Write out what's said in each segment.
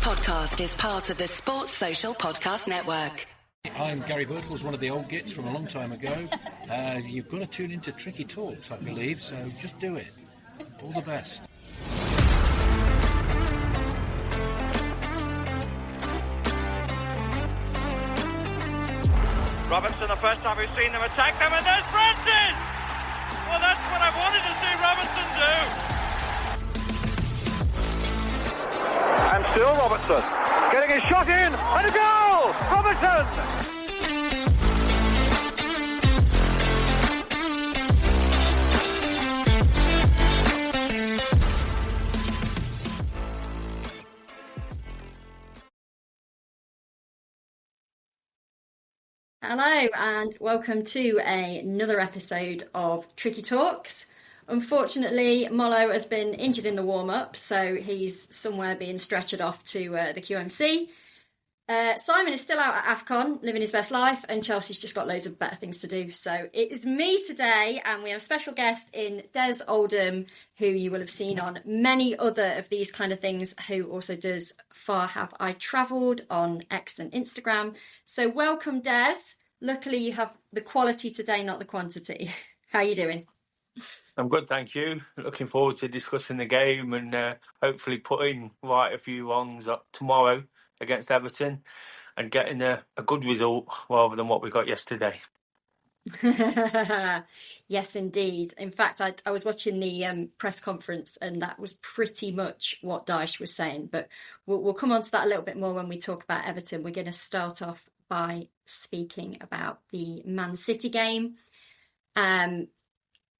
podcast is part of the Sports Social Podcast Network. I'm Gary Birtles, one of the old gits from a long time ago. You've got to tune into Tricky Talks, I believe, so just do it. All the best. Robertson, the first time we've seen them attack them, and there's Francis! Well, that's what I wanted to see Robertson do. And still Robertson, getting his shot in, and a goal! Robertson! Hello and welcome to another episode of Tricky Talks. Unfortunately, Mollo has been injured in the warm-up, so he's somewhere being stretchered off to the QMC. Simon is still out at AFCON, living his best life, and Chelsea's just got loads of better things to do. So it is me today, and we have a special guest in Des Oldham, who you will have seen on many other of these kind of things, who also does Far Have I Travelled on X and Instagram. So welcome, Des. Luckily, you have the quality today, not the quantity. How are you doing? I'm good, thank you. Looking forward to discussing the game and hopefully putting right a few wrongs up tomorrow against Everton and getting a good result rather than what we got yesterday. Yes, indeed. In fact, I was watching the press conference and that was pretty much what Dyche was saying. But we'll come on to that a little bit more when we talk about Everton. We're going to start off by speaking about the Man City game.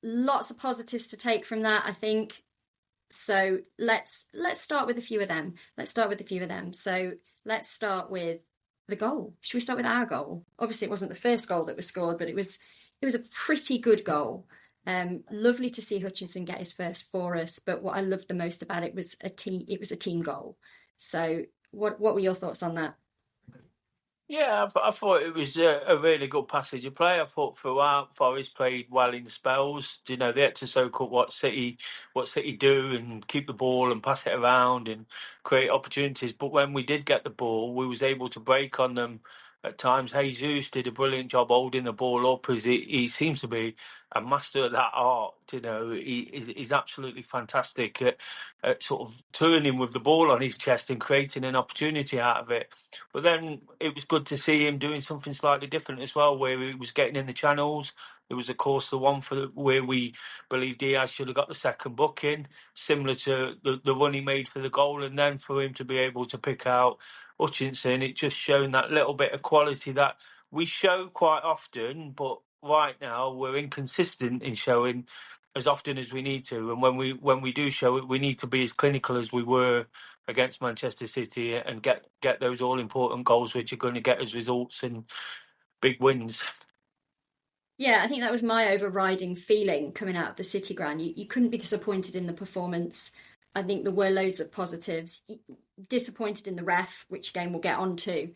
Lots of positives to take from that, I think. So let's start with a few of them. So let's start with the goal. Should we start with our goal? Obviously, it wasn't the first goal that was scored, but it was a pretty good goal. Lovely to see Hutchinson get his first for us. But what I loved the most about it was a team goal. So what were your thoughts on that? Yeah, I thought it was a really good passage of play. I thought throughout Forest played well in spells. You know, they had to soak up what City do and keep the ball and pass it around and create opportunities. But when we did get the ball, we was able to break on them at times. Jesus did a brilliant job holding the ball up, as he seems to be a master of that art. You know, he's absolutely fantastic at sort of turning with the ball on his chest and creating an opportunity out of it. But then it was good to see him doing something slightly different as well, where he was getting in the channels. There was, of course, the one where we believe Diaz should have got the second booking, similar to the run he made for the goal, and then for him to be able to pick out Hutchinson, it just shown that little bit of quality that we show quite often, but right now we're inconsistent in showing as often as we need to. And when we do show it, we need to be as clinical as we were against Manchester City and get those all important goals which are going to get us results and big wins. Yeah, I think that was my overriding feeling coming out of the City ground. You couldn't be disappointed in the performance. I think there were loads of positives. Disappointed in the ref, which again we'll get on to.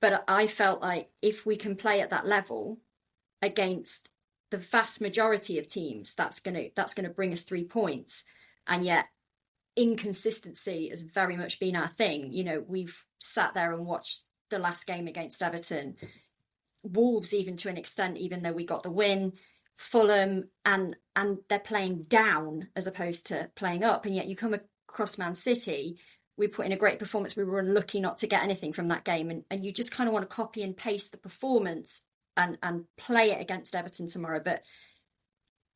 But I felt like if we can play at that level against the vast majority of teams, that's gonna bring us 3 points. And yet inconsistency has very much been our thing. You know, we've sat there and watched the last game against Everton, Wolves even to an extent, even though we got the win, Fulham, and they're playing down as opposed to playing up. And yet you come across Man City, we put in a great performance. We were unlucky not to get anything from that game. And you just kind of want to copy and paste the performance and play it against Everton tomorrow. But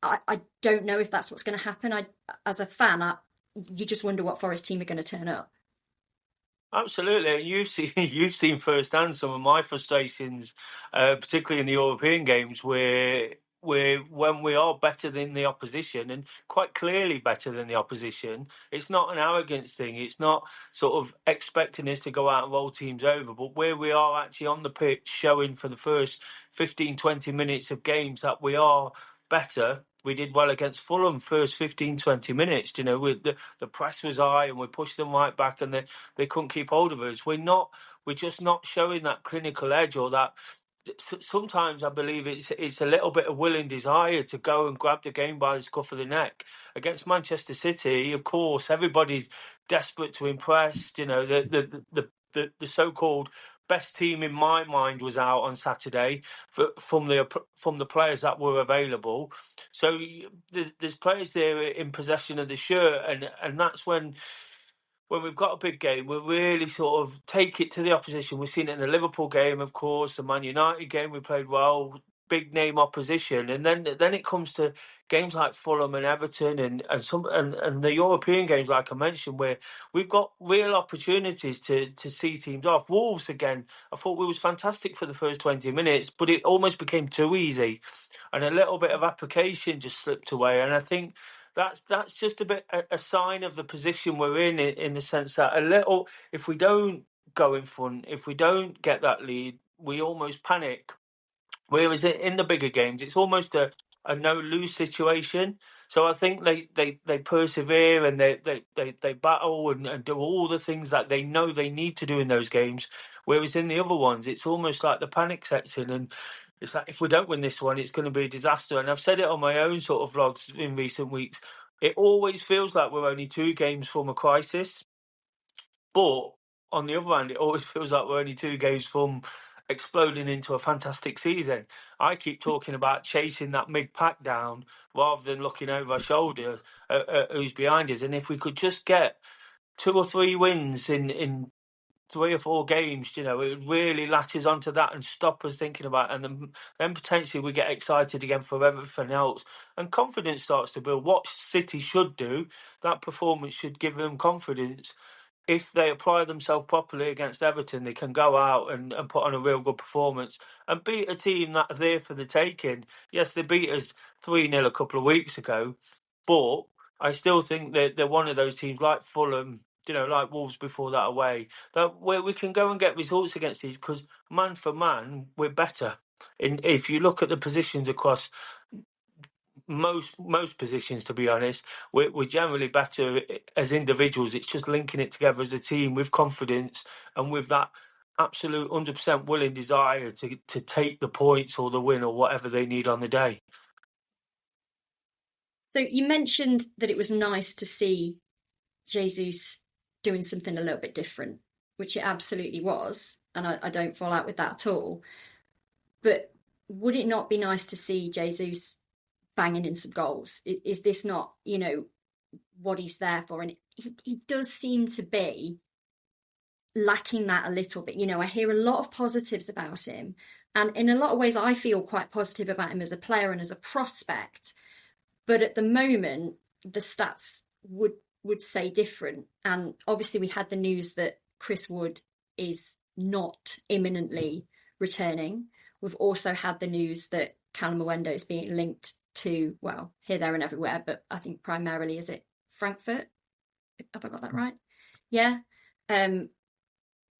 I don't know if that's what's going to happen. As a fan, you just wonder what Forest team are going to turn up. Absolutely. You've seen firsthand some of my frustrations, particularly in the European games, where when we are better than the opposition and quite clearly better than the opposition, it's not an arrogance thing. It's not sort of expecting us to go out and roll teams over, but where we are actually on the pitch showing for the first 15, 20 minutes of games that we are better. We did well against Fulham first 15, 20 minutes. You know, with the press was high and we pushed them right back and they couldn't keep hold of us. We're just not showing that clinical edge or that sometimes I believe it's a little bit of willing desire to go and grab the game by the scruff of the neck. Against Manchester City, of course, everybody's desperate to impress. You know, the so-called best team in my mind was out on Saturday from the players that were available. So there's players there in possession of the shirt, and that's when we've got a big game, we really sort of take it to the opposition. We've seen it in the Liverpool game, of course, the Man United game, we played well, big name opposition, and then it comes to games like Fulham and Everton and the European games, like I mentioned, where we've got real opportunities to see teams off. Wolves again, I thought we was fantastic for the first 20 minutes, but it almost became too easy, and a little bit of application just slipped away, and I think that's just a bit a sign of the position we're in the sense that a little, if we don't go in front, if we don't get that lead, we almost panic. Whereas in the bigger games, it's almost a no-lose situation. So I think they persevere and they battle and do all the things that they know they need to do in those games. Whereas in the other ones, it's almost like the panic sets in, and it's like, if we don't win this one, it's going to be a disaster. And I've said it on my own sort of vlogs in recent weeks. It always feels like we're only 2 games from a crisis. But on the other hand, it always feels like we're only 2 games from exploding into a fantastic season. I keep talking about chasing that mid pack down rather than looking over our shoulder at who's behind us. And if we could just get 2 or 3 wins in 3 or 4 games, you know, it really latches onto that and stop us thinking about it. And then potentially we get excited again for everything else. And confidence starts to build. What City should do, that performance should give them confidence. If they apply themselves properly against Everton, they can go out and put on a real good performance and beat a team that's there for the taking. Yes, they beat us 3-0 a couple of weeks ago, but I still think that they're one of those teams like Fulham, you know, like Wolves before that away, that where we can go and get results against these, because man for man, we're better. If you look at the positions across most positions, to be honest, we're generally better as individuals. It's just linking it together as a team with confidence and with that absolute 100% willing desire to take the points or the win or whatever they need on the day. So you mentioned that it was nice to see Jesus doing something a little bit different, which it absolutely was, and I don't fall out with that at all. But would it not be nice to see Jesus banging in some goals? Is this not, you know, what he's there for? And he does seem to be lacking that a little bit. You know, I hear a lot of positives about him, and in a lot of ways I feel quite positive about him as a player and as a prospect. But at the moment, the stats would say different. And obviously we had the news that Chris Wood is not imminently returning. We've also had the news that Callum Mwendo is being linked to, well, here, there and everywhere, but I think primarily, is it Frankfurt? Have I got that right? Yeah.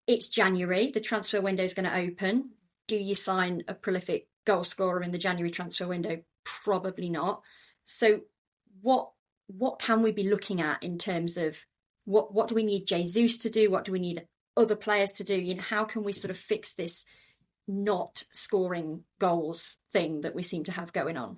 It's January. The transfer window is going to open. Do you sign a prolific goal scorer in the January transfer window? Probably not. So what can we be looking at in terms of what do we need Jesus to do? What do we need other players to do? You know, how can we sort of fix this not scoring goals thing that we seem to have going on?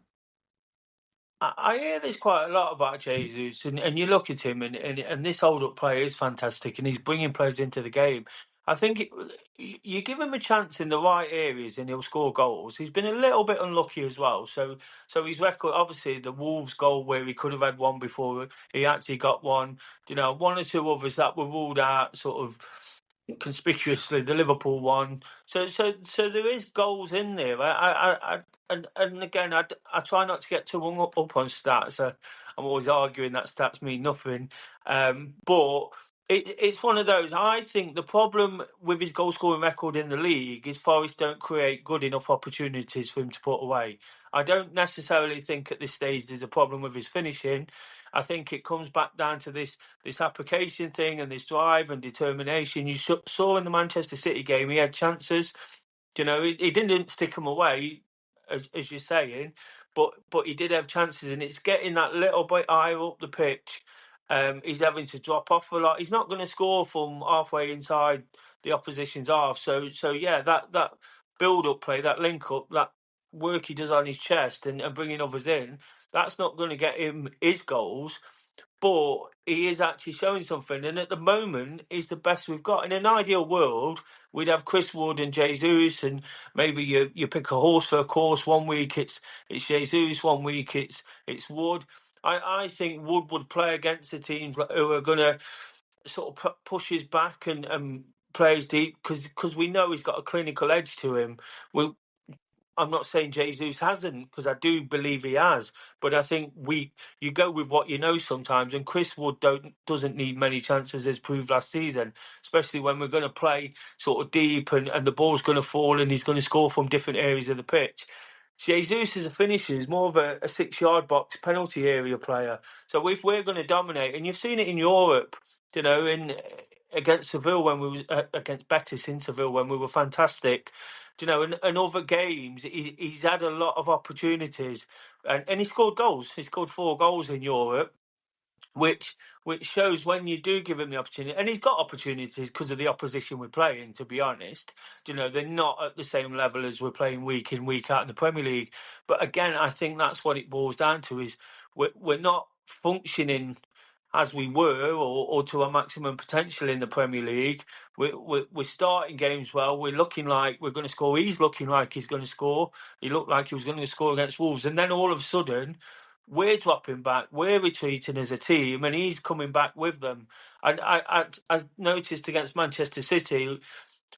I hear this quite a lot about Jesus, and you look at him, and this hold-up player is fantastic, and he's bringing players into the game. I think you give him a chance in the right areas, and he'll score goals. He's been a little bit unlucky as well. So his record, obviously, the Wolves goal where he could have had one before, he actually got one. You know, 1 or 2 others that were ruled out, sort of conspicuously, the Liverpool one. So there is goals in there. And again, I try not to get too hung up on stats. I'm always arguing that stats mean nothing. But it's one of those. I think the problem with his goal scoring record in the league is Forest don't create good enough opportunities for him to put away. I don't necessarily think at this stage there's a problem with his finishing. I think it comes back down to this application thing and this drive and determination. You saw in the Manchester City game, he had chances. You know, he didn't stick them away, as you're saying, but he did have chances, and it's getting that little bit higher up the pitch. He's having to drop off a lot. He's not going to score from halfway inside the opposition's half. So yeah, that build-up play, that link-up, that work he does on his chest and bringing others in, that's not going to get him his goals. But he is actually showing something, and at the moment, he's the best we've got. In an ideal world, we'd have Chris Wood and Jesus, and maybe you pick a horse for a course. 1 week it's Jesus, 1 week it's Wood. I think Wood would play against the teams who are going to sort of push his back and plays deep because we know he's got a clinical edge to him. I'm not saying Jesus hasn't, because I do believe he has, but I think you go with what you know sometimes, and Chris Wood doesn't need many chances as proved last season, especially when we're going to play sort of deep and the ball's going to fall and he's going to score from different areas of the pitch. Jesus as a finisher is more of a 6-yard box penalty area player. So if we're going to dominate, and you've seen it in Europe, against Seville when we were against Betis in Seville when we were fantastic, and other games he's had a lot of opportunities, and he scored goals. He scored 4 goals in Europe, which shows when you do give him the opportunity, and he's got opportunities because of the opposition we're playing. To be honest, they're not at the same level as we're playing week in week out in the Premier League. But again, I think that's what it boils down to: is we're not functioning as we were or to our maximum potential in the Premier League. We're starting games well. We're looking like we're going to score. He's looking like he's going to score. He looked like he was going to score against Wolves, and then all of a sudden, we're dropping back, we're retreating as a team, and he's coming back with them. And I noticed against Manchester City,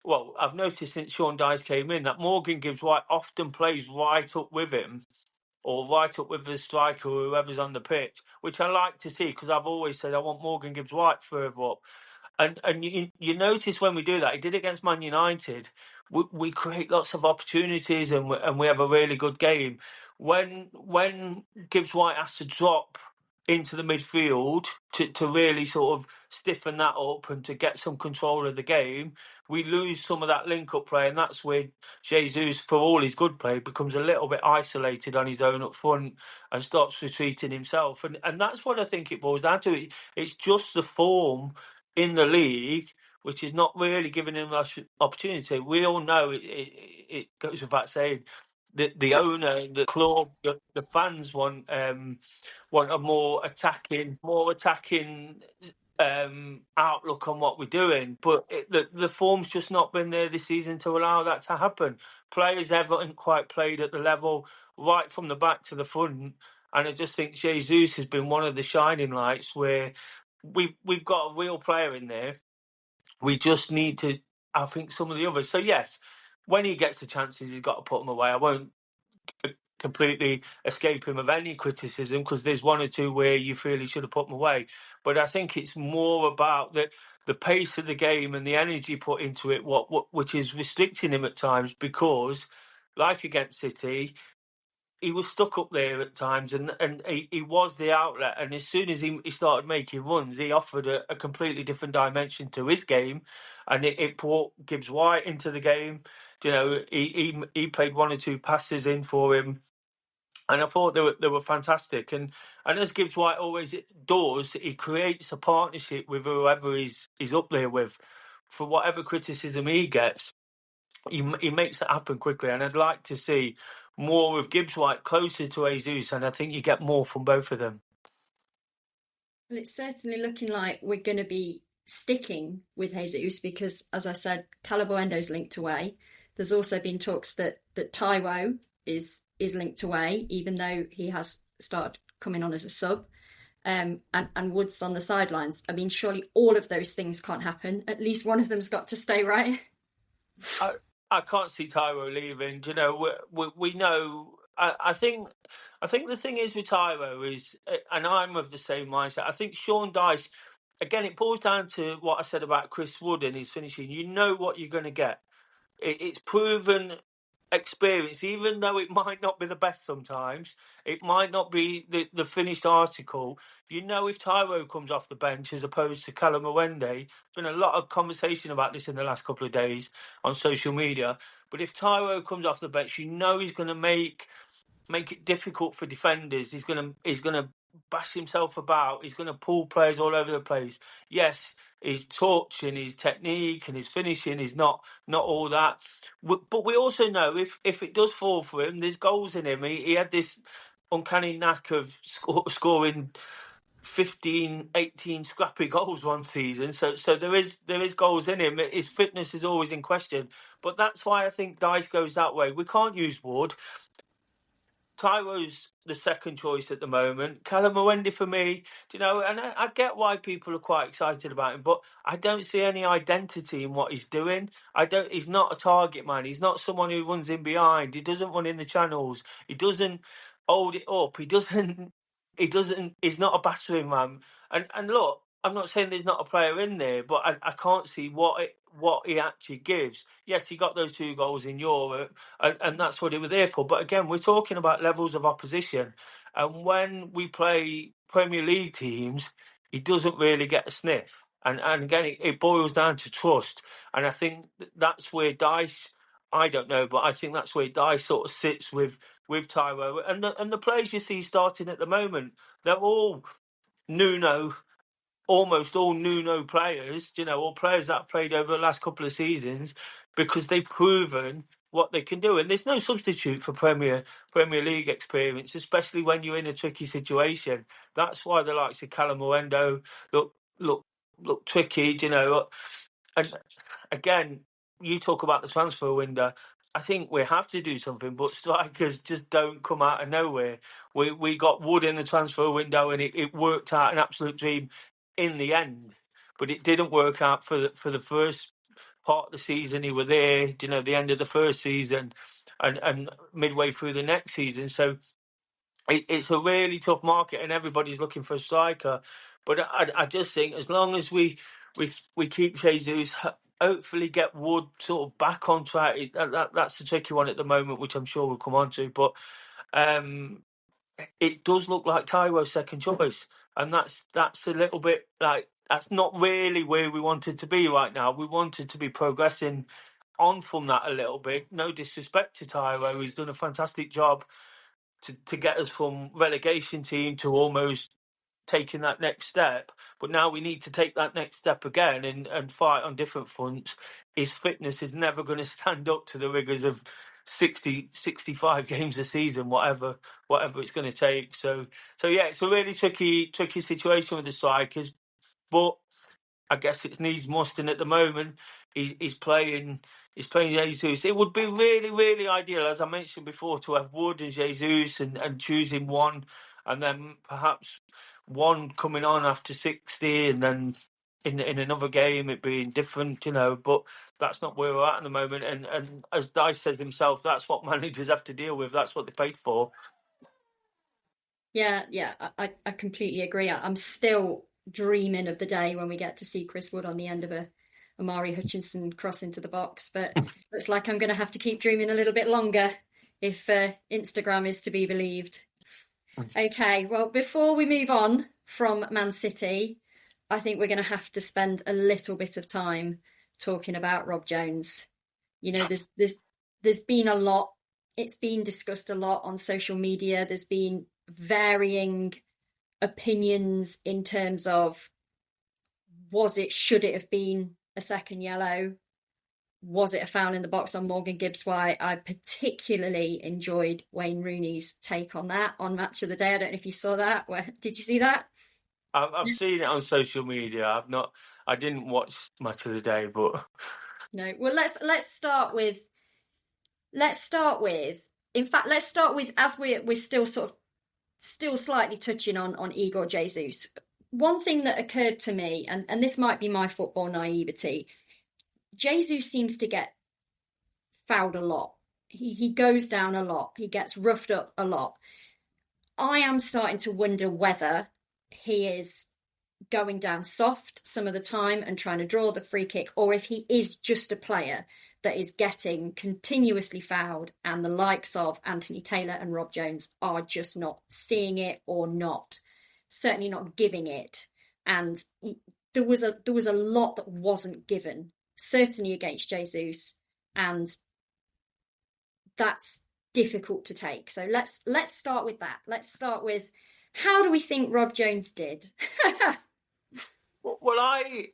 well, I've noticed since Sean Dyche came in, that Morgan Gibbs-White often plays right up with him, or right up with the striker or whoever's on the pitch, which I like to see, because I've always said I want Morgan Gibbs-White further up. And you notice when we do that, he did it against Man United, we create lots of opportunities and we have a really good game. When Gibbs-White has to drop into the midfield to really sort of stiffen that up and to get some control of the game, we lose some of that link-up play, and that's where Jesus, for all his good play, becomes a little bit isolated on his own up front and starts retreating himself. And that's what I think it boils down to. It's just the form in the league which is not really giving him that opportunity. We all know it goes without saying that the owner, the club, the fans want a more attacking outlook on what we're doing, but the form's just not been there this season to allow that to happen. Players haven't quite played at the level right from the back to the front, and I just think Jesus has been one of the shining lights where we've got a real player in there. We just need to, I think, some of the others. So yes, when he gets the chances, he's got to put them away. I won't completely escape him of any criticism, because there's one or two where you feel he should have put them away. But I think it's more about the pace of the game and the energy put into it, which is restricting him at times, because, like against City, he was stuck up there at times, and he was the outlet. And as soon as he started making runs, he offered a completely different dimension to his game, and it brought Gibbs-White into the game. He played 1 or 2 passes in for him, and I thought they were fantastic. And as Gibbs-White always does, he creates a partnership with whoever he's up there with. For whatever criticism he gets, he makes it happen quickly. And I'd like to see more of Gibbs-White closer to Jesus, and I think you get more from both of them. Well, it's certainly looking like we're going to be sticking with Jesus, because, as I said, Calaboendo's linked away. There's also been talks that Taiwo is linked away, even though he has started coming on as a sub, and Wood's on the sidelines. I mean, surely all of those things can't happen. At least one of them's got to stay, right? I can't see Taiwo leaving. We know. I think the thing is with Taiwo is, and I'm of the same mindset. I think Sean Dyche, again, it boils down to what I said about Chris Wood and his finishing. You know what you're going to get. It's proven experience, even though it might not be the best sometimes. It might not be the finished article. If Taiwo comes off the bench as opposed to Callum Awende, there's been a lot of conversation about this in the last couple of days on social media. But if Taiwo comes off the bench, he's going to make it difficult for defenders. He's going to bash himself about. He's going to pull players all over the place. Yes, his touch and his technique and his finishing is not all that. But we also know if it does fall for him, there's goals in him. He had this uncanny knack of scoring 15, 18 scrappy goals one season. So there is goals in him. His fitness is always in question. But that's why I think Dice goes that way. We can't use Wood. Tyro's the second choice at the moment. Callum Muendi for me, and I get why people are quite excited about him, but I don't see any identity in what he's doing. He's not a target man. He's not someone who runs in behind. He doesn't run in the channels. He doesn't hold it up. He's not a battering man. And look, I'm not saying there's not a player in there, but I can't see what he actually gives. Yes, he got those 2 goals in Europe, and that's what he was there for. But again, we're talking about levels of opposition, and when we play Premier League teams, he doesn't really get a sniff. And again, it boils down to trust. And I think that's where Dice, I don't know, but I think that's where Dice sort of sits with Tyro. And the players you see starting at the moment, they're all Nuno, almost all Nuno players, all players that have played over the last couple of seasons, because they've proven what they can do. And there's no substitute for Premier League experience, especially when you're in a tricky situation. That's why the likes of Callum Muendo look tricky, And again, you talk about the transfer window. I think we have to do something, but strikers just don't come out of nowhere. We got Wood in the transfer window, and it worked out an absolute dream in the end, but it didn't work out for the first part of the season. He was there, the end of the first season, and midway through the next season. So it's a really tough market, and everybody's looking for a striker. But I just think as long as we keep Jesus, hopefully get Wood sort of back on track. That's the tricky one at the moment, which I'm sure we'll come on to. But it does look like Tyro's second choice, and that's a little bit like, that's not really where we wanted to be right now. We wanted to be progressing on from that a little bit. No disrespect to Tyro, he's done a fantastic job to get us from relegation team to almost taking that next step. But now we need to take that next step again and fight on different fronts. His fitness is never going to stand up to the rigours of 60, 65 games a season, whatever it's going to take. So yeah, it's a really tricky situation with the strikers, but I guess it's needs must, and at the moment he's playing Jesus. It would be really, really ideal, as I mentioned before, to have Wood and Jesus and choosing one, and then perhaps one coming on after 60, and then in another game it being different, but that's not where we're at the moment. And as Dice said himself, that's what managers have to deal with. That's what they paid for. Yeah, I completely agree. I'm still dreaming of the day when we get to see Chris Wood on the end of a Amari Hutchinson cross into the box, but looks like I'm going to have to keep dreaming a little bit longer if Instagram is to be believed. Okay, well, before we move on from Man City, I think we're going to have to spend a little bit of time talking about Rob Jones. There's been a lot. It's been discussed a lot on social media. There's been varying opinions in terms of should it have been a second yellow? Was it a foul in the box on Morgan Gibbs-White? I particularly enjoyed Wayne Rooney's take on that on Match of the Day. I don't know if you saw that. Did you see that? I've seen it on social media. I didn't watch Match of the Day, but no. Well, let's start with. In fact, let's start with, as we're still slightly touching on Igor Jesus. One thing that occurred to me, and this might be my football naivety, Jesus seems to get fouled a lot. He goes down a lot. He gets roughed up a lot. I am starting to wonder whether he is going down soft some of the time and trying to draw the free kick, or if he is just a player that is getting continuously fouled, and the likes of Anthony Taylor and Rob Jones are just not seeing it, or certainly not giving it. And there was a lot that wasn't given, certainly against Jesus, and that's difficult to take. So let's start with that. Let's start with How do we think Rob Jones did? Well, I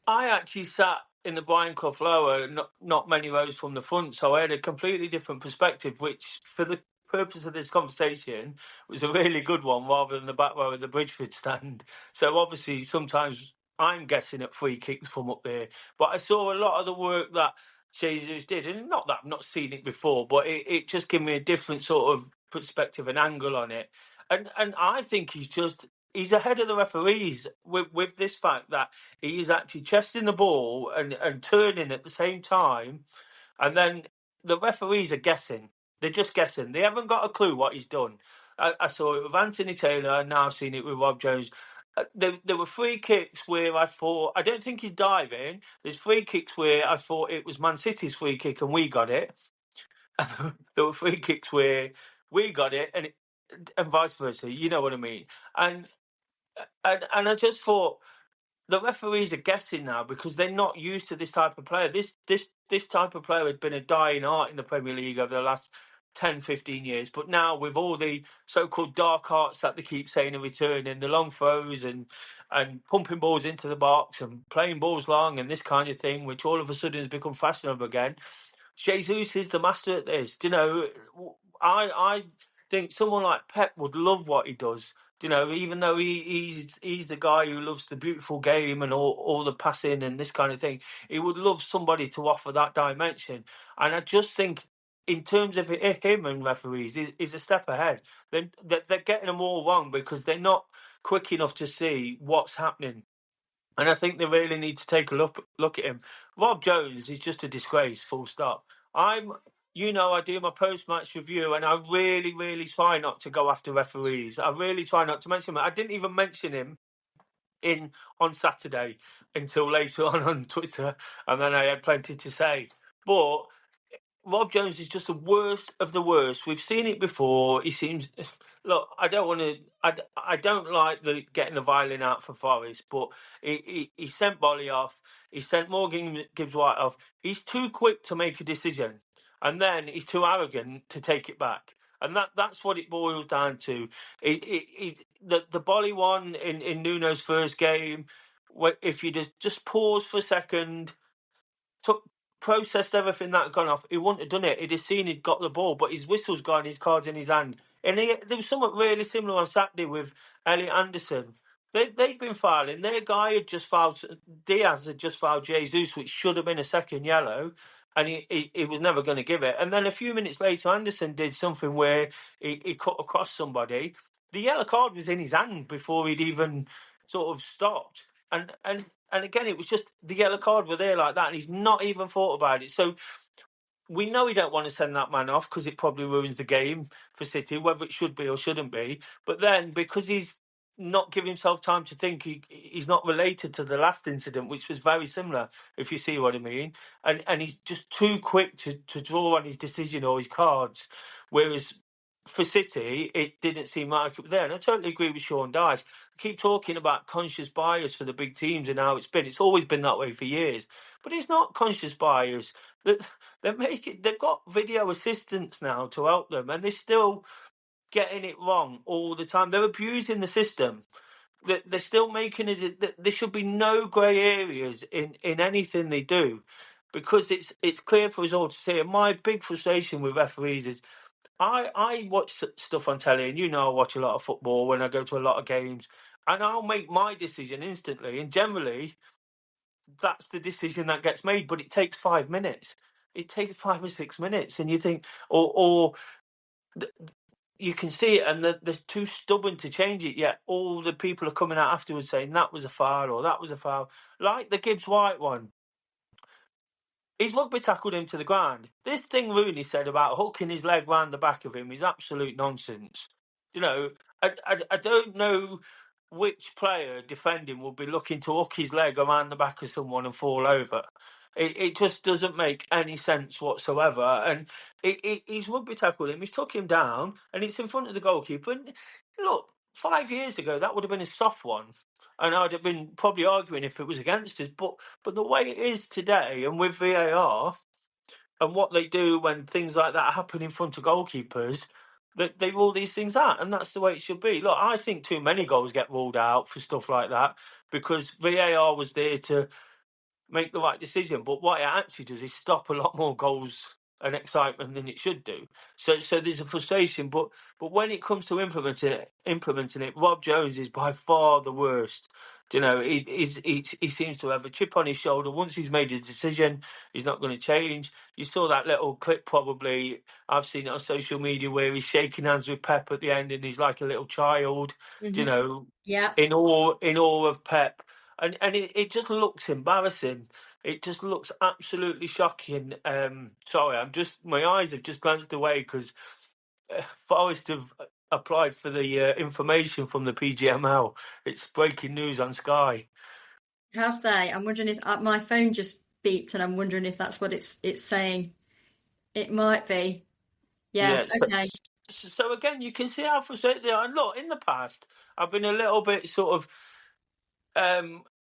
actually sat in the Brian Clough lower, not many rows from the front, so I had a completely different perspective, which, for the purpose of this conversation, was a really good one, rather than the back row of the Bridgeford stand. So obviously, sometimes I'm guessing at free kicks from up there, but I saw a lot of the work that Jesus did, and not that I've not seen it before, but it just gave me a different sort of perspective and angle on it. And I think he's ahead of the referees with this fact that he is actually chesting the ball and turning at the same time, and then the referees are guessing. They're just guessing. They haven't got a clue what he's done. I saw it with Anthony Taylor, and now I've seen it with Rob Jones. There were free kicks where I thought, I don't think he's diving. There's free kicks where I thought it was Man City's free kick and we got it. There were free kicks where we got it and vice versa. You know what I mean? And I just thought, the referees are guessing now because they're not used to this type of player. This type of player had been a dying art in the Premier League over the last 10, 15 years. But now, with all the so-called dark arts that they keep saying are returning, the long throws and pumping balls into the box and playing balls long and this kind of thing, which all of a sudden has become fashionable again, Jesus is the master at this. Do you know, I think someone like Pep would love what he does. You know, even though he's the guy who loves the beautiful game and all the passing and this kind of thing, he would love somebody to offer that dimension. And I just think, in terms of him and referees, is a step ahead. They're getting them all wrong because they're not quick enough to see what's happening. And I think they really need to take a look at him. Rob Jones is just a disgrace, full stop. I do my post-match review, and I really, really try not to go after referees. I really try not to mention him. I didn't even mention him on Saturday until later on Twitter, and then I had plenty to say. But Rob Jones is just the worst of the worst. We've seen it before. He seems. Look, I don't want to. I don't like the getting the violin out for Forest, but he sent Bolly off. He sent Morgan Gibbs White off. He's too quick to make a decision, and then he's too arrogant to take it back. And that's what it boils down to. The Bolly one in Nuno's first game. If you just pause for a second, processed everything that had gone off, he wouldn't have done it. He'd have seen he'd got the ball, but his whistle's gone, his card's in his hand. And there was something really similar on Saturday with Elliot Anderson. They'd been fouling. Their guy had just fouled, Diaz had just fouled Jesus, which should have been a second yellow, and he was never going to give it. And then a few minutes later, Anderson did something where he cut across somebody. The yellow card was in his hand before he'd even sort of stopped. And again, it was just the yellow card were there like that, and he's not even thought about it. So we know he don't want to send that man off because it probably ruins the game for City, whether it should be or shouldn't be. But then, because he's not giving himself time to think, he's not related to the last incident, which was very similar, if you see what I mean. And he's just too quick to draw on his decision or his cards. Whereas for City, it didn't seem like it was there. And I totally agree with Sean Dyche. I keep talking about conscious bias for the big teams and how it's been. It's always been that way for years. But it's not conscious bias. They've got video assistants now to help them, and they're still getting it wrong all the time. They're abusing the system. They're still making it. There should be no grey areas in anything they do, because it's clear for us all to see. And my big frustration with referees is, I watch stuff on telly, and I watch a lot of football when I go to a lot of games, and I'll make my decision instantly. And generally, that's the decision that gets made, but it takes 5 minutes. It takes 5 or 6 minutes, and you think, or you can see it, and they're too stubborn to change it. Yet all the people are coming out afterwards saying that was a foul or that was a foul, like the Gibbs White one. He's rugby tackled him to the ground. This thing Rooney said about hooking his leg round the back of him is absolute nonsense. I don't know which player defending will be looking to hook his leg around the back of someone and fall over. It just doesn't make any sense whatsoever. And he's rugby tackled him. He's took him down, and it's in front of the goalkeeper. And look, 5 years ago, that would have been a soft one. And I'd have been probably arguing if it was against us. But the way it is today, and with VAR, and what they do when things like that happen in front of goalkeepers, they rule these things out, and that's the way it should be. Look, I think too many goals get ruled out for stuff like that because VAR was there to make the right decision. But what it actually does is stop a lot more goals and excitement than it should do. So there's a frustration. But when it comes to implementing it, Rob Jones is by far the worst. You know, he seems to have a chip on his shoulder. Once he's made a decision, he's not going to change. You saw that little clip probably. I've seen it on social media where he's shaking hands with Pep at the end, and he's like a little child. You know, Yeah. in awe of Pep. And it just looks embarrassing. It just looks absolutely shocking. Sorry, my eyes have just glanced away because Forest have applied for the information from the PGML. It's breaking news on Sky. Have they? I'm wondering if my phone just beeped, and I'm wondering if that's what it's saying. It might be. Yeah. Okay. So again, you can see how frustrated they are. And look, in the past, I've been a little bit sort of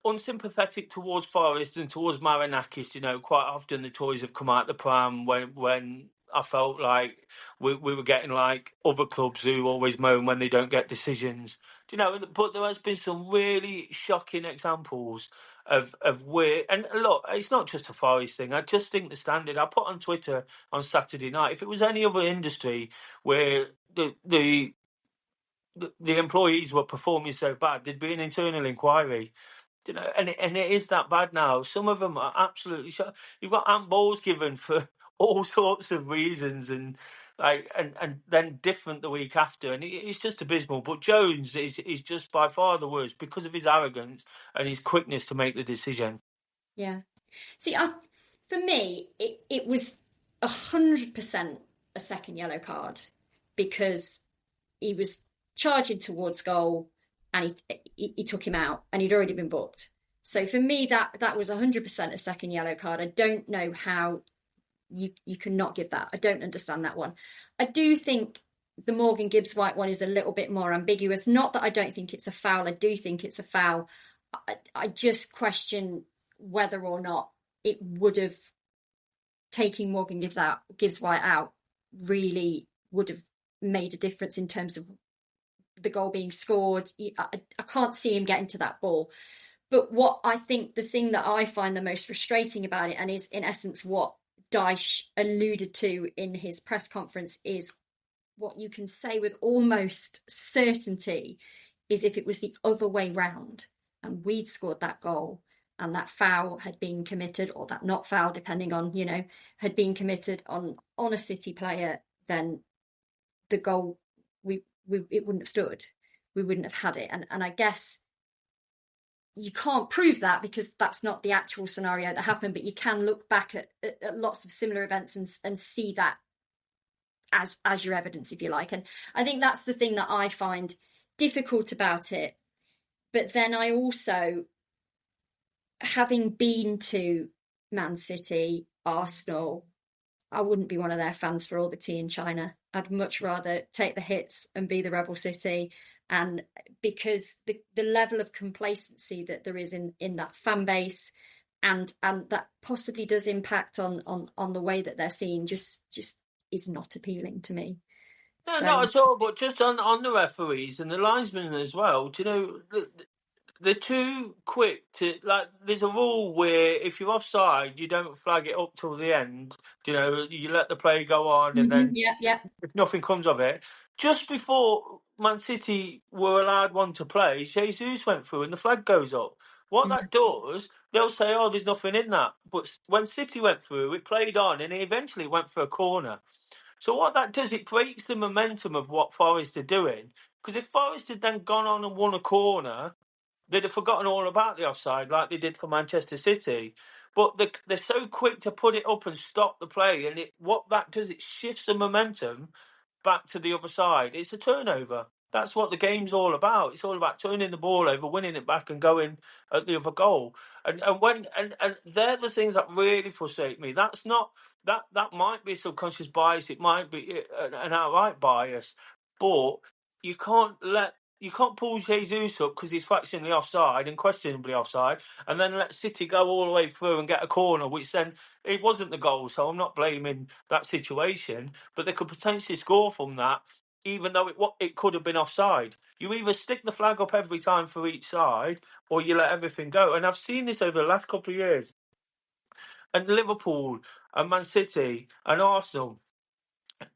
unsympathetic towards Forest and towards Marinakis. You know, quite often the toys have come out the pram when I felt like we were getting like other clubs who always moan when they don't get decisions. You know, but there has been some really shocking examples of where, and look, it's not just a Forest thing. I just think the standard. I put on Twitter on Saturday night, if it was any other industry where the employees were performing so bad, there'd be an internal inquiry. You know, and it is that bad now. Some of them are absolutely shot. You've got handballs given for all sorts of reasons, and and then different the week after, and it's just abysmal. But Jones is just by far the worst because of his arrogance and his quickness to make the decision. Yeah. See, for me, it was 100% a second yellow card because he was charging towards goal and he took him out and he'd already been booked. So for me, that was 100% a second yellow card. I don't know how you cannot give that. I don't understand that one. I do think the Morgan Gibbs White one is a little bit more ambiguous. Not that I don't think it's a foul. I do think it's a foul. I just question whether or not it would have taking Morgan Gibbs White out really would have made a difference in terms of the goal being scored. I can't see him getting to that ball. But what I think the thing that I find the most frustrating about it, and is in essence what Dyche alluded to in his press conference, is what you can say with almost certainty is if it was the other way round and we'd scored that goal and that foul had been committed, or that not foul, depending on, had been committed on a City player, then the goal, it wouldn't have stood. We wouldn't have had it. And I guess you can't prove that because that's not the actual scenario that happened, but you can look back at lots of similar events and see that as your evidence, if you like. And I think that's the thing that I find difficult about it. But then I also, having been to Man City, Arsenal, I wouldn't be one of their fans for all the tea in China. I'd much rather take the hits and be the rebel city. And because the level of complacency that there is in that fan base, and that possibly does impact on the way that they're seen, just is not appealing to me. No, not at all. But just on the referees and the linesmen as well. Do you know, they're too quick to, like, there's a rule where if you're offside, you don't flag it up till the end. You know, you let the play go on, and then if nothing comes of it. Just before Man City were allowed one to play, Jesus went through and the flag goes up. What that does, they'll say, oh, there's nothing in that. But when City went through, it played on and it eventually went for a corner. So what that does, it breaks the momentum of what Forest are doing. Because if Forest had then gone on and won a corner, they'd have forgotten all about the offside like they did for Manchester City. But they're so quick to put it up and stop the play. And what that does, it shifts the momentum back to the other side. It's a turnover. That's what the game's all about. It's all about turning the ball over, winning it back, and going at the other goal. And they're the things that really frustrate me. That's not that might be a subconscious bias. It might be an outright bias, but you can't pull Jesus up because he's fractionally offside and questionably offside, and then let City go all the way through and get a corner, which then it wasn't the goal. So I'm not blaming that situation, but they could potentially score from that. even though it could have been offside. You either stick the flag up every time for each side, or you let everything go. And I've seen this over the last couple of years. And Liverpool and Man City and Arsenal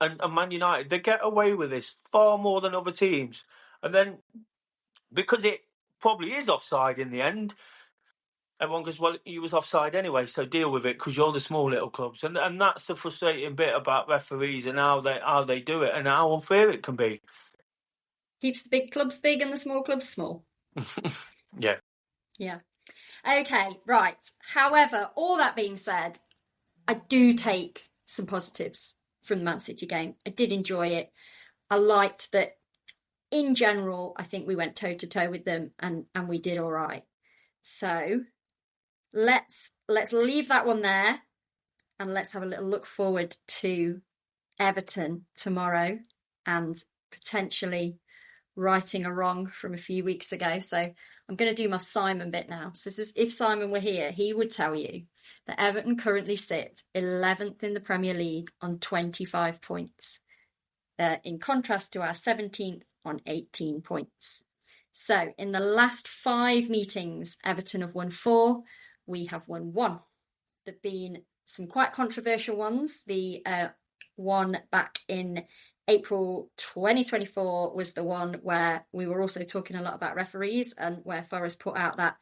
and Man United, they get away with this far more than other teams. And then, because it probably is offside in the end, everyone goes, well, he was offside anyway, so deal with it because you're the small little clubs. And that's the frustrating bit about referees and how they do it and how unfair it can be. Keeps the big clubs big and the small clubs small. Yeah. Yeah. Okay, right. However, all that being said, I do take some positives from the Man City game. I did enjoy it. I liked that in general, I think we went toe to toe with them and we did all right. So let's leave that one there and let's have a little look forward to Everton tomorrow and potentially righting a wrong from a few weeks ago. So I'm going to do my Simon bit now. So this is, if Simon were here, he would tell you that Everton currently sit 11th in the Premier League on 25 points, in contrast to our 17th on 18 points. So in the last 5 meetings, Everton have won 4. We have won 1. There've been some quite controversial ones. The one back in April 2024 was the one where we were also talking a lot about referees and where Forrest put out that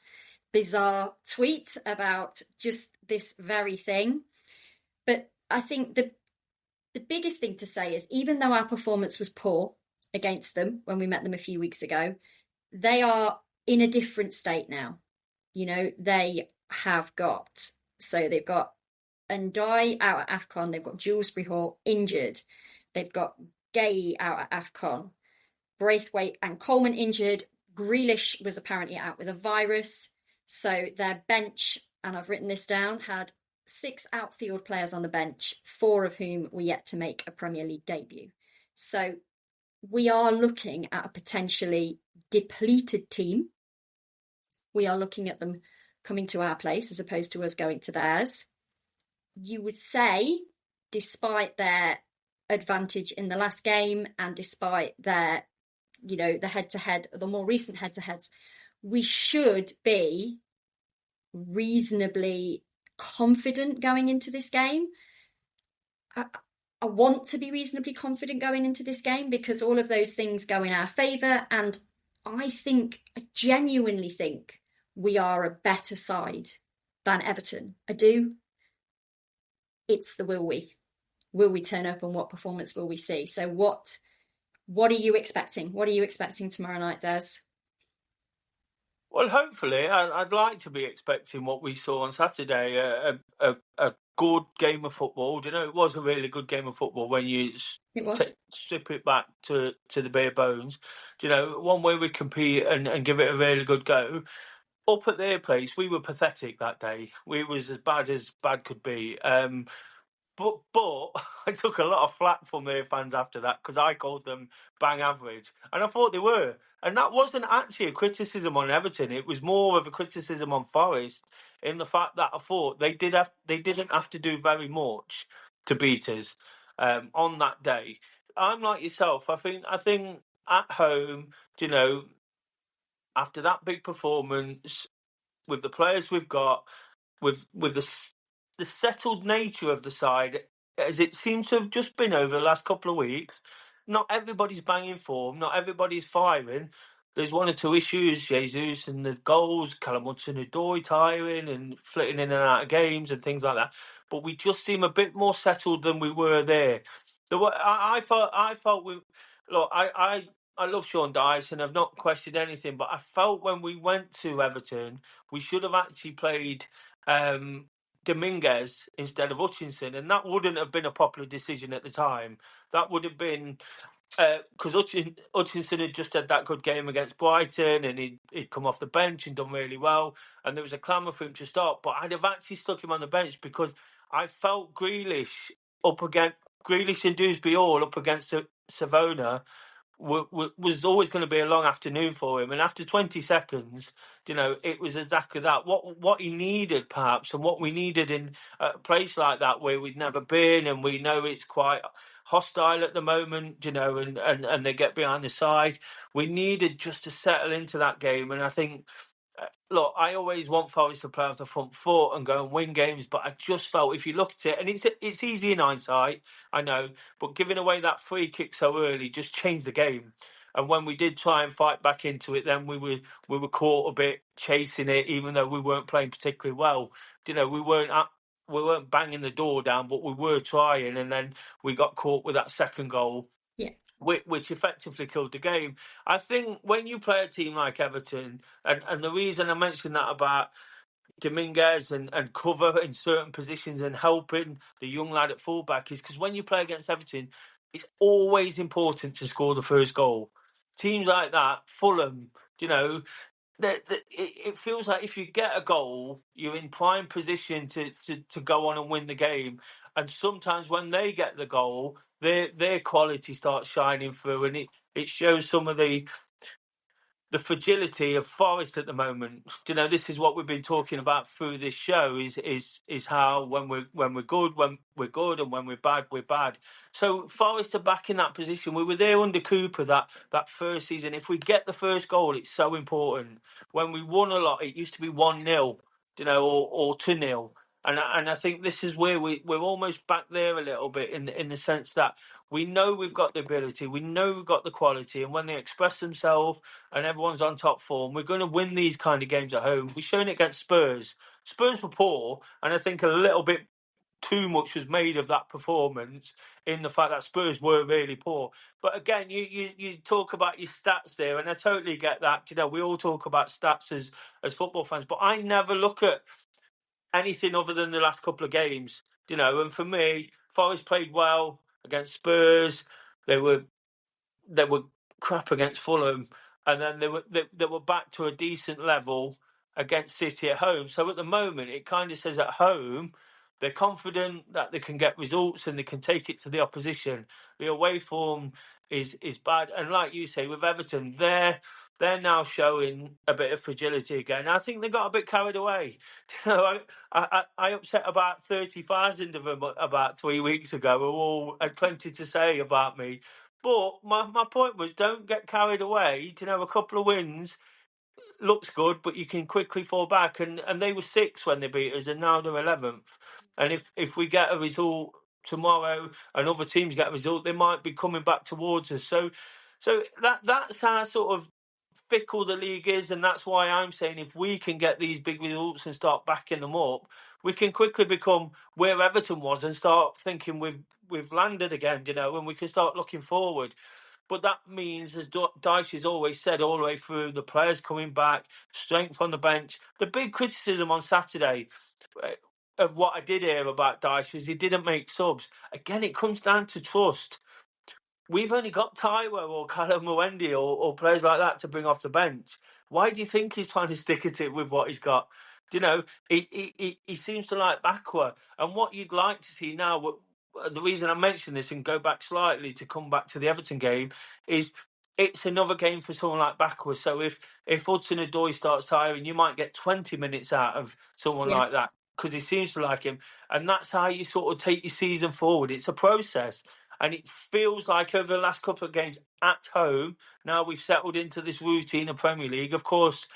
bizarre tweet about just this very thing. But I think the biggest thing to say is, even though our performance was poor against them when we met them a few weeks ago, they are in a different state now. You know, they've got Ndai out at AFCON, they've got Dewsbury Hall injured, they've got Gay out at AFCON, Braithwaite and Coleman injured, Grealish was apparently out with a virus, so their bench, and I've written this down, had 6 outfield players on the bench, 4 of whom were yet to make a Premier League debut. So we are looking at a potentially depleted team. We are looking at them coming to our place as opposed to us going to theirs. You would say, despite their advantage in the last game and despite their, the head-to-head, the more recent head-to-heads, we should be reasonably confident going into this game. I want to be reasonably confident going into this game because all of those things go in our favour, and I genuinely think we are a better side than Everton. I do. It's the will we. Will we turn up and what performance will we see? So what are you expecting? What are you expecting tomorrow night, Des? Well, hopefully, I'd like to be expecting what we saw on Saturday, a good game of football. You know, it was a really good game of football when you strip it back to the bare bones. You know, one way we compete and give it a really good go. Up at their place, we were pathetic that day. We was as bad could be. But I took a lot of flack from their fans after that because I called them bang average, and I thought they were. And that wasn't actually a criticism on Everton; it was more of a criticism on Forest in the fact that I thought they didn't have to do very much to beat us on that day. I'm like yourself. I think at home, you know, after that big performance with the players we've got, with the settled nature of the side, as it seems to have just been over the last couple of weeks, not everybody's banging form, not everybody's firing. There's 1 or 2 issues, Jesus and the goals, Callum Hudson-Odoi tiring and flitting in and out of games and things like that. But we just seem a bit more settled than we were there. I felt we look. I love Sean Dyche and I've not questioned anything, but I felt when we went to Everton, we should have actually played Dominguez instead of Hutchinson, and that wouldn't have been a popular decision at the time. That would have been because Hutchinson had just had that good game against Brighton and he'd come off the bench and done really well, and there was a clamour for him to start, but I'd have actually stuck him on the bench because I felt Grealish and Dewsbury Hall up against Savona was always going to be a long afternoon for him, and after 20 seconds, you know, it was exactly that. What he needed, perhaps, and what we needed in a place like that where we'd never been, and we know it's quite hostile at the moment, and they get behind the side. We needed just to settle into that game, and I think. Look, I always want Forest to play off the front foot and go and win games, but I just felt if you look at it, and it's easy in hindsight, I know, but giving away that free kick so early just changed the game. And when we did try and fight back into it, then we were caught a bit chasing it, even though we weren't playing particularly well. We weren't banging the door down, but we were trying, and then we got caught with that second goal. Yeah. Which effectively killed the game. I think when you play a team like Everton, and the reason I mentioned that about Dominguez and cover in certain positions and helping the young lad at fullback is because when you play against Everton, it's always important to score the first goal. Teams like that, Fulham, it feels like if you get a goal, you're in prime position to go on and win the game. And sometimes when they get the goal, their quality starts shining through, and it shows some of the fragility of Forest at the moment. This is what we've been talking about through this show is how when we're good, we're good, and when we're bad, we're bad. So Forest are back in that position. We were there under Cooper that first season. If we get the first goal, it's so important. When we won a lot, it used to be 1-0, or 2-0. And I think this is where we're almost back there a little bit in the sense that we know we've got the ability, we know we've got the quality, and when they express themselves and everyone's on top form, we're going to win these kind of games at home. We've shown it against Spurs. Spurs were poor, and I think a little bit too much was made of that performance in the fact that Spurs were really poor. But again, you talk about your stats there, and I totally get that. We all talk about stats as football fans, but I never look at anything other than the last couple of games. And for me, Forest played well against Spurs. They were crap against Fulham, and then they were back to a decent level against City at home. So at the moment, it kind of says at home they're confident that they can get results and they can take it to the opposition. The away form is bad, and like you say, with Everton, they're now showing a bit of fragility again. I think they got a bit carried away. I upset about 30,000 of them about 3 weeks ago, who all had plenty to say about me. But my point was, don't get carried away. A couple of wins looks good, but you can quickly fall back. And they were 6 when they beat us, and now they're 11th. And if we get a result tomorrow and other teams get a result, they might be coming back towards us. So that's how sort of fickle the league is, and that's why I'm saying if we can get these big results and start backing them up, we can quickly become where Everton was and start thinking we've landed again, and we can start looking forward. But that means, as Dyche has always said all the way through, the players coming back, strength on the bench. The big criticism on Saturday of what I did hear about Dyche was he didn't make subs. Again, it comes down to trust. We've only got Taiwo or Callum Muendi or players like that to bring off the bench. Why do you think he's trying to stick at it with what he's got? He seems to like Bakwa. And what you'd like to see now, the reason I mention this and go back slightly to come back to the Everton game, is it's another game for someone like Bakwa. So if Hudson-Odoi starts tiring, you might get 20 minutes out of someone like that because he seems to like him. And that's how you sort of take your season forward. It's a process. And it feels like over the last couple of games at home, now we've settled into this routine of Premier League. Of course,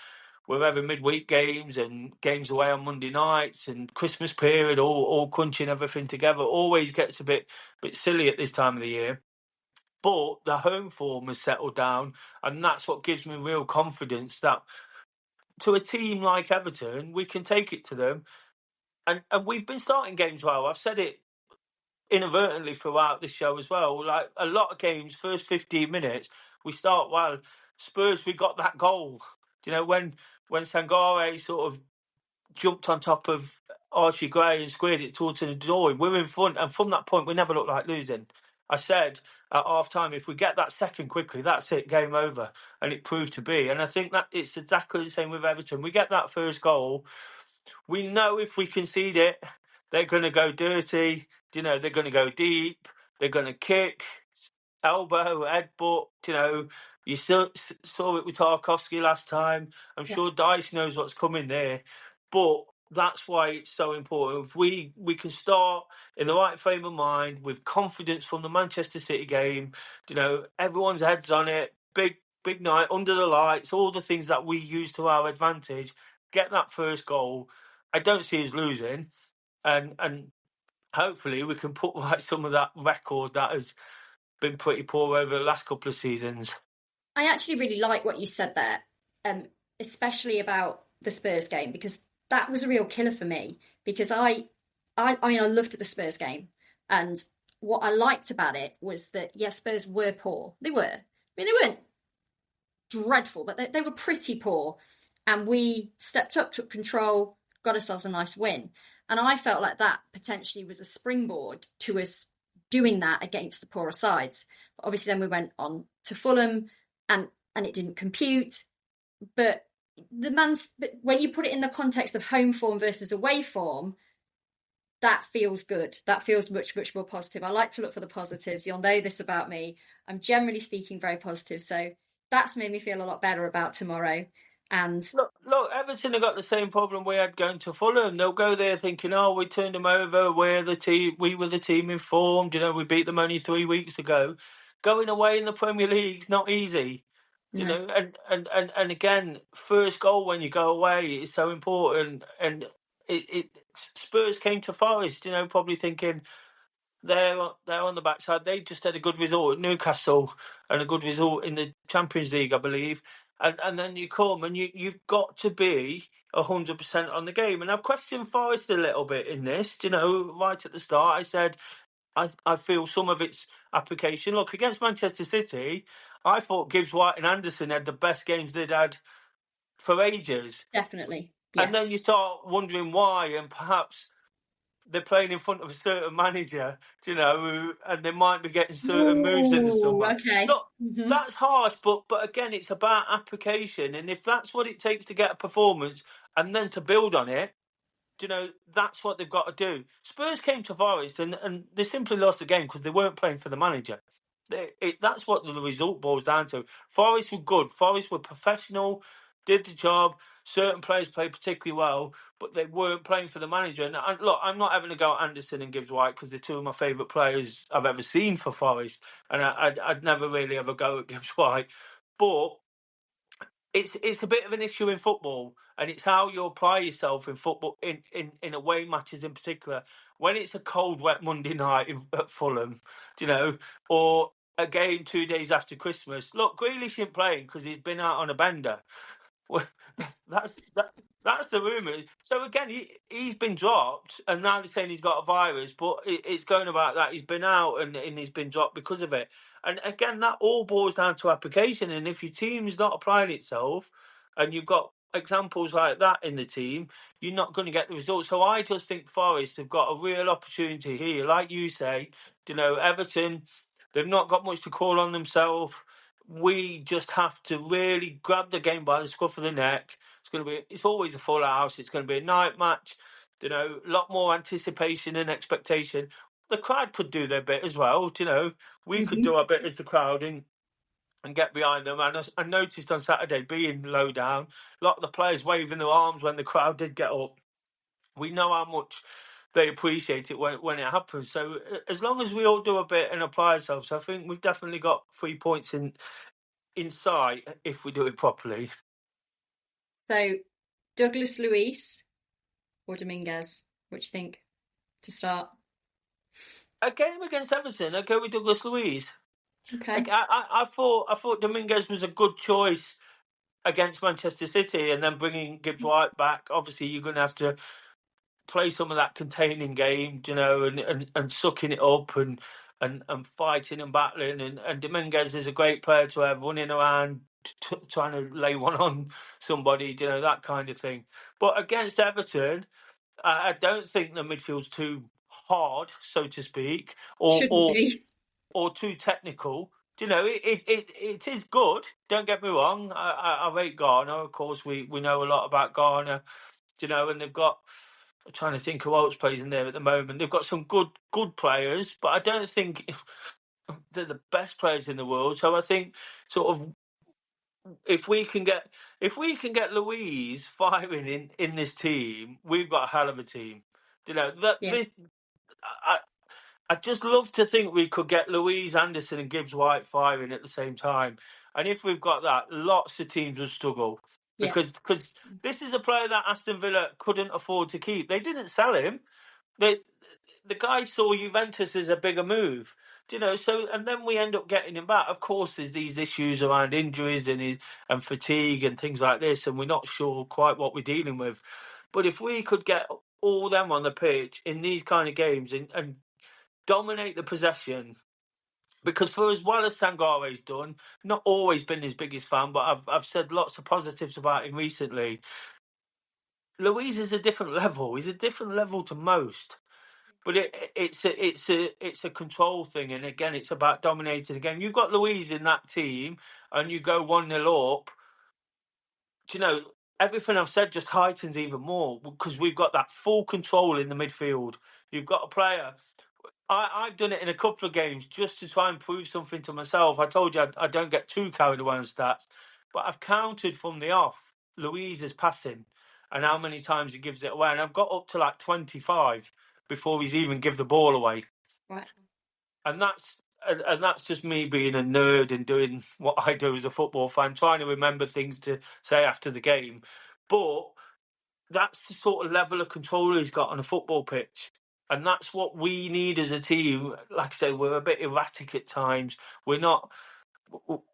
we're having midweek games and games away on Monday nights and Christmas period, all crunching everything together. Always gets a bit silly at this time of the year. But the home form has settled down, and that's what gives me real confidence that to a team like Everton, we can take it to them. And we've been starting games well. I've said it inadvertently throughout this show as well. Like a lot of games, first 15 minutes, we start well. Spurs, we got that goal. When Sangare sort of jumped on top of Archie Gray and squared it towards the door, we're in front. And from that point, we never looked like losing. I said at half-time, if we get that second quickly, that's it, game over. And it proved to be. And I think that it's exactly the same with Everton. We get that first goal. We know if we concede it, they're going to go dirty. They're going to go deep. They're going to kick, elbow, headbutt. You still saw it with Tarkovsky last time. I'm sure Dyche knows what's coming there. But that's why it's so important. If we can start in the right frame of mind with confidence from the Manchester City game, everyone's heads on it, big night under the lights, all the things that we use to our advantage. Get that first goal. I don't see us losing, and hopefully we can put right some of that record that has been pretty poor over the last couple of seasons. I actually really like what you said there, especially about the Spurs game, because that was a real killer for me. Because I loved the Spurs game, and what I liked about it was that yes, Spurs were poor. They were. I mean, they weren't dreadful, but they were pretty poor. And we stepped up, took control, got ourselves a nice win. And I felt like that potentially was a springboard to us doing that against the poorer sides. But obviously, then we went on to Fulham, and it didn't compute. But when you put it in the context of home form versus away form, that feels good. That feels much, much more positive. I like to look for the positives. You'll know this about me. I'm generally speaking very positive. So that's made me feel a lot better about tomorrow. And look, Everton have got the same problem we had going to Fulham. They'll go there thinking, "Oh, we turned them over. We're the team. We were the team informed. We beat them only 3 weeks ago." Going away in the Premier League's not easy. no. And again, first goal when you go away is so important. And Spurs came to Forest, probably thinking they're on the backside. They just had a good result at Newcastle and a good result in the Champions League, I believe. And then you come and you've got to be 100% on the game. And I've questioned Forest a little bit in this. Right at the start, I said I feel some of its application. Look, against Manchester City, I thought Gibbs White and Anderson had the best games they'd had for ages. Definitely. Yeah. And then you start wondering why, and perhaps they're playing in front of a certain manager, and they might be getting certain moves in the summer. Okay. Look, Mm-hmm. That's harsh, but again, it's about application. And if that's what it takes to get a performance and then to build on it, that's what they've got to do. Spurs came to Forest and they simply lost the game because they weren't playing for the manager. That's what the result boils down to. Forest were good. Forest were professional, did the job. Certain players played particularly well, but they weren't playing for the manager. And look, I'm not having to go at Anderson and Gibbs White because they're two of my favourite players I've ever seen for Forest. And I'd never really ever go at Gibbs White. But it's a bit of an issue in football, and it's how you apply yourself in football in away matches in particular. When it's a cold, wet Monday night at Fulham, or a game 2 days after Christmas. Look, Grealish isn't playing because he's been out on a bender. Well, that's the rumour. So again, he's been dropped, and now they're saying he's got a virus, but it's going about that he's been out and he's been dropped because of it. And again, that all boils down to application. And if your team's not applying itself, and you've got examples like that in the team, you're not going to get the results. So I just think Forest have got a real opportunity here. Like you say, Everton, they've not got much to call on themselves. We just have to really grab the game by the scruff of the neck. It's always a full house. It's going to be a night match. A lot more anticipation and expectation. The crowd could do their bit as well. We could do our bit as the crowd and get behind them. And I noticed on Saturday, being low down, a lot of the players waving their arms when the crowd did get up. We know how much they appreciate it when it happens. So as long as we all do a bit and apply ourselves, I think we've definitely got 3 points in sight if we do it properly. So Douglas Luiz or Dominguez, what do you think to start? A game against Everton, I go with Douglas Luiz. Okay. I thought Dominguez was a good choice against Manchester City, and then bringing Gibbs White back. Obviously, you're going to have to play some of that containing game, and sucking it up and fighting and battling. And Dominguez is a great player to have, running around, trying to lay one on somebody, that kind of thing. But against Everton, I don't think the midfield's too hard, so to speak, or too technical. It is good. Don't get me wrong. I rate Garner. Of course, we know a lot about Garner. And they've got. I'm trying to think who else plays in there at the moment. They've got some good players, but I don't think they're the best players in the world. So I think sort of if we can get Louise firing in this team, we've got a hell of a team. Yeah. I just love to think we could get Louise, Anderson and Gibbs White firing at the same time. And if we've got that, lots of teams would struggle Yeah. because this is a player that Aston Villa couldn't afford to keep. They didn't sell him. The guy saw Juventus as a bigger move. So and then we end up getting him back. Of course, there's these issues around injuries and fatigue and things like this, and we're not sure quite what we're dealing with. But if we could get all them on the pitch in these kind of games and dominate the possession, because for as well as Sangare's done, not always been his biggest fan, but I've said lots of positives about him recently. Louise is a different level. He's a different level to most. But it's a control thing, and again, it's about dominating the game. You've got Louise in that team, and you go 1-0 up. Everything I've said just heightens even more because we've got that full control in the midfield. You've got a player. I've done it in a couple of games just to try and prove something to myself. I told you I don't get too carried away on stats, but I've counted from the off Louise's passing and how many times he gives it away, and I've got up to like 25 before he's even give the ball away. Right. And that's just me being a nerd and doing what I do as a football fan, trying to remember things to say after the game. But that's the sort of level of control he's got on a football pitch. And that's what we need as a team. Like I say, we're a bit erratic at times. We're not.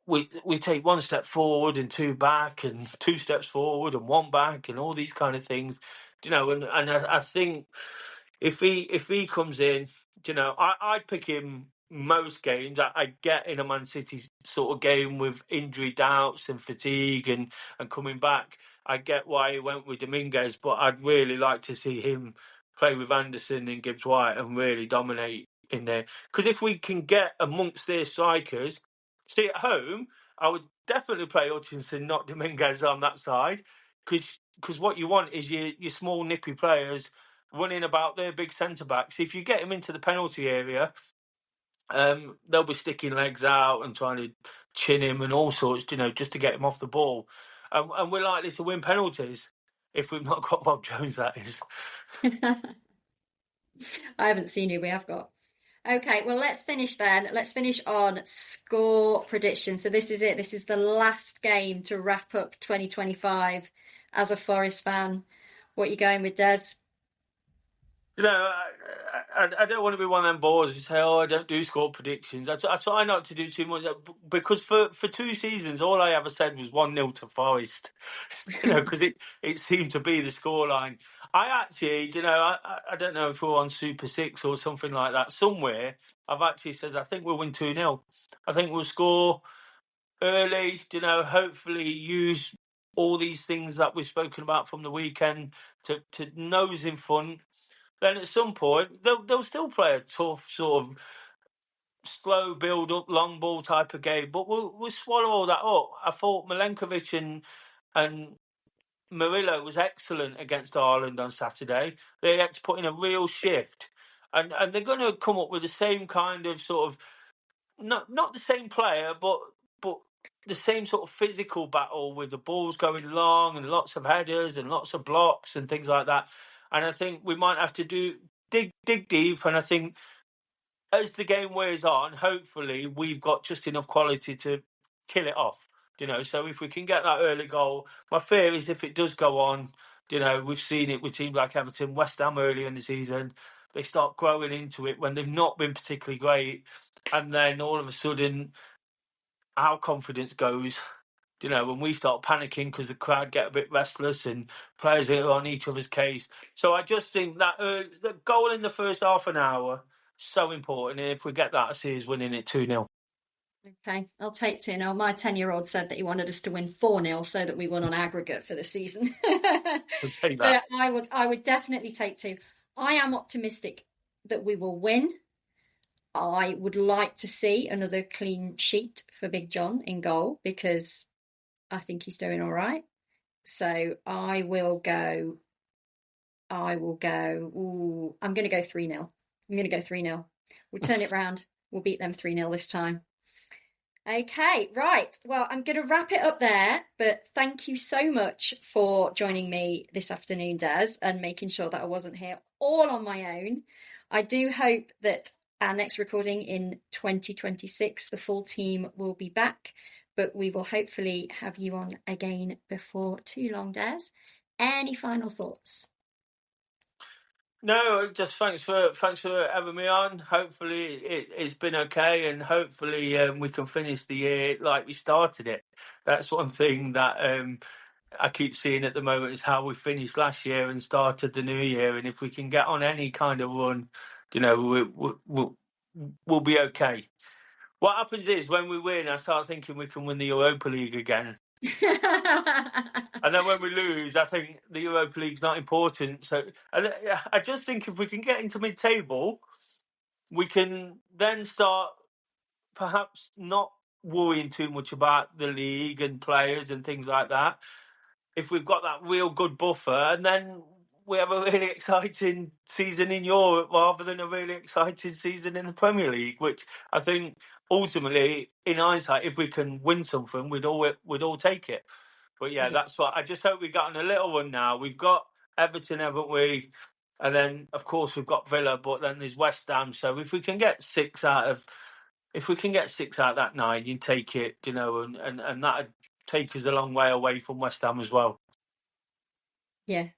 We take one step forward and two back, and two steps forward and one back, and all these kind of things. And I think if he comes in, I'd pick him most games. I get in a Man City sort of game with injury doubts and fatigue and coming back. I get why he went with Dominguez, but I'd really like to see him play with Anderson and Gibbs White and really dominate in there. Because if we can get amongst their strikers, see at home, I would definitely play Hutchinson, not Dominguez on that side. Because what you want is your small nippy players running about their big centre backs. If you get him into the penalty area, they'll be sticking legs out and trying to chin him and all sorts, just to get him off the ball. And we're likely to win penalties if we've not got Rob Jones, that is. I haven't seen who we have got. Okay, well, let's finish then. Let's finish on score prediction. So this is it. This is the last game to wrap up 2025 as a Forest fan. What are you going with, Des? I don't want to be one of them bores who say, I don't do score predictions. I try not to do too much because for 2 seasons, all I ever said was 1-0 to Forest, because it seemed to be the scoreline. I actually, I don't know if we're on Super 6 or something like that. Somewhere, I've actually said, I think we'll win 2-0. I think we'll score early, hopefully use all these things that we've spoken about from the weekend to nose in front. Then at some point, they'll still play a tough, sort of slow build-up, long ball type of game, but we'll swallow all that up. I thought Milenkovic and Murillo was excellent against Ireland on Saturday. They had to put in a real shift. And they're going to come up with the same kind of sort of, not the same player, but the same sort of physical battle with the balls going long and lots of headers and lots of blocks and things like that. And I think we might have to dig deep. And I think as the game wears on, hopefully we've got just enough quality to kill it off. So if we can get that early goal, my fear is if it does go on, we've seen it with teams like Everton, West Ham early in the season, they start growing into it when they've not been particularly great. And then all of a sudden, our confidence goes. When we start panicking because the crowd get a bit restless and players are on each other's case. So I just think that the goal in the first half an hour so important. And if we get that, I see us winning it 2-0. Okay, I'll take 2-0. My 10-year-old said that he wanted us to win 4-0 so that we won on aggregate for the season. I'll take that. But I would definitely take 2. I am optimistic that we will win. I would like to see another clean sheet for Big John in goal because I think he's doing all right. So I will go. I'm going to go 3-0. I'm going to go 3-0. We'll turn it round. We'll beat them 3-0 this time. Okay, right. Well, I'm going to wrap it up there, but thank you so much for joining me this afternoon, Des, and making sure that I wasn't here all on my own. I do hope that our next recording in 2026, the full team will be back, but we will hopefully have you on again before too long, Des. Any final thoughts? No, just thanks for having me on. Hopefully it's been okay, and hopefully we can finish the year like we started it. That's one thing that I keep seeing at the moment is how we finished last year and started the new year. And if we can get on any kind of run, we'll be okay. What happens is when we win, I start thinking we can win the Europa League again. And then when we lose, I think the Europa League's not important. So I just think if we can get into mid-table, we can then start perhaps not worrying too much about the league and players and things like that. If we've got that real good buffer, and then we have a really exciting season in Europe rather than a really exciting season in the Premier League, which I think ultimately, in hindsight, if we can win something, we'd all take it. But yeah, that's what I just hope we've gotten a little one now. We've got Everton, haven't we? And then, of course, we've got Villa, but then there's West Ham. So if we can get 6 out of that 9, you take it, and that'd take us a long way away from West Ham as well. Yeah.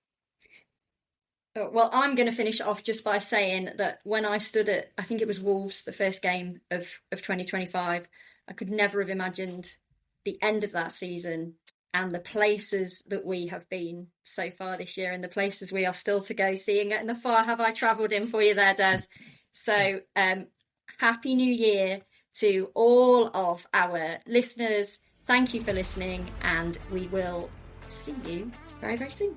Well, I'm going to finish off just by saying that when I stood at, I think it was Wolves, the first game of 2025, I could never have imagined the end of that season and the places that we have been so far this year and the places we are still to go, seeing it and the far have I travelled in for you there, Des. So Happy New Year to all of our listeners. Thank you for listening, and we will see you very, very soon.